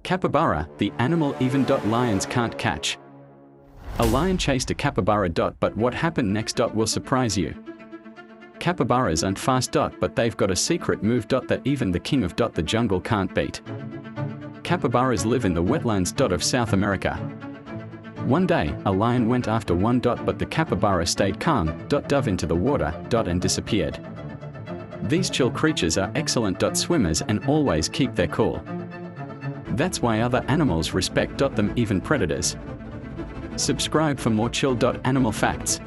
Capybara, the animal even. Lions can't catch. A lion chased a capybara. But what happened next. Will surprise you. Capybaras aren't fast. But they've got a secret move. That even the king of the jungle can't beat. Capybaras live in the wetlands. Of South America. One day, a lion went after one. But the capybara stayed calm. Dove into the water. And disappeared. These chill creatures are excellent. Swimmers and always keep their cool. That's why other animals respect them, even predators. Subscribe for more chill. Animal facts.